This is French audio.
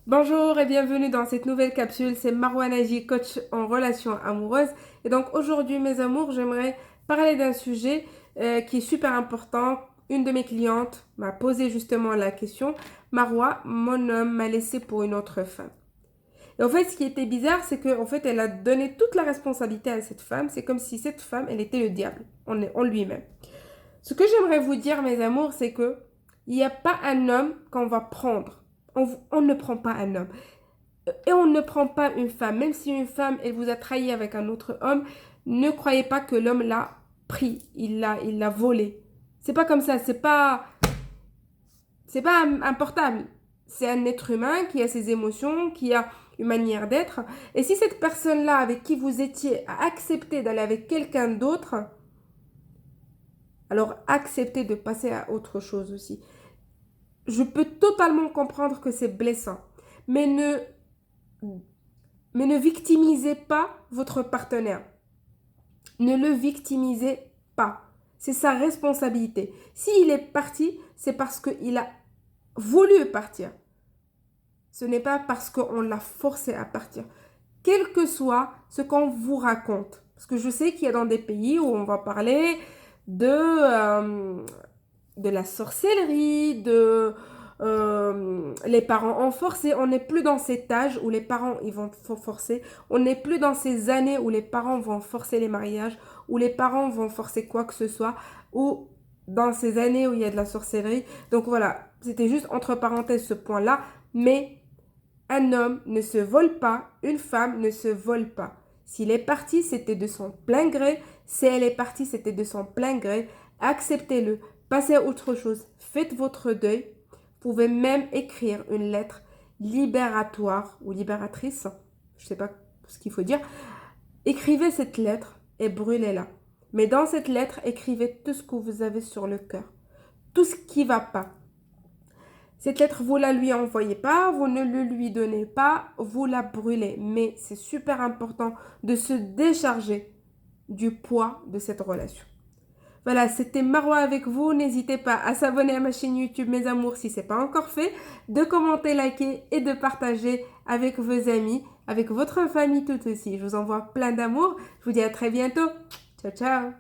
Bonjour et bienvenue dans cette nouvelle capsule. C'est Marwa Naji, coach en relations amoureuses. Et donc aujourd'hui, mes amours, j'aimerais parler d'un sujet qui est super important. Une de mes clientes m'a posé justement la question. Marwa, mon homme m'a laissé pour une autre femme. Et en fait, ce qui était bizarre, c'est qu'en fait, elle a donné toute la responsabilité à cette femme. C'est comme si cette femme, elle était le diable en lui-même. Ce que j'aimerais vous dire, mes amours, c'est que il n'y a pas un homme qu'on va prendre. On ne prend pas un homme. Et on ne prend pas une femme. Même si une femme, elle vous a trahi avec un autre homme, ne croyez pas que l'homme l'a pris. Il l'a volé. C'est pas comme ça. C'est pas un portable. C'est un être humain qui a ses émotions, qui a une manière d'être. Et si cette personne-là, avec qui vous étiez, a accepté d'aller avec quelqu'un d'autre, alors acceptez de passer à autre chose aussi. Je peux totalement comprendre que c'est blessant. Mais ne victimisez pas votre partenaire. Ne le victimisez pas. C'est sa responsabilité. S'il est parti, c'est parce qu'il a voulu partir. Ce n'est pas parce qu'on l'a forcé à partir. Quel que soit ce qu'on vous raconte. Parce que je sais qu'il y a dans des pays où on va parler de la sorcellerie, les parents ont forcé. On n'est plus dans cet âge où les parents ils vont forcer. On n'est plus dans ces années où les parents vont forcer les mariages, où les parents vont forcer quoi que ce soit, ou dans ces années où il y a de la sorcellerie. Donc voilà, c'était juste entre parenthèses ce point-là. Mais un homme ne se vole pas, une femme ne se vole pas. S'il est parti, c'était de son plein gré. Si elle est partie, c'était de son plein gré. Acceptez-le, passez à autre chose, faites votre deuil. Vous pouvez même écrire une lettre libératoire ou libératrice, je ne sais pas ce qu'il faut dire. Écrivez cette lettre et brûlez-la. Mais dans cette lettre, écrivez tout ce que vous avez sur le cœur, tout ce qui ne va pas. Cette lettre, vous la lui envoyez pas, vous ne le lui donnez pas, vous la brûlez. Mais c'est super important de se décharger du poids de cette relation. Voilà, c'était Marwa avec vous. N'hésitez pas à s'abonner à ma chaîne YouTube Mes Amours si ce n'est pas encore fait, de commenter, liker et de partager avec vos amis, avec votre famille tout aussi. Je vous envoie plein d'amour. Je vous dis à très bientôt. Ciao, ciao.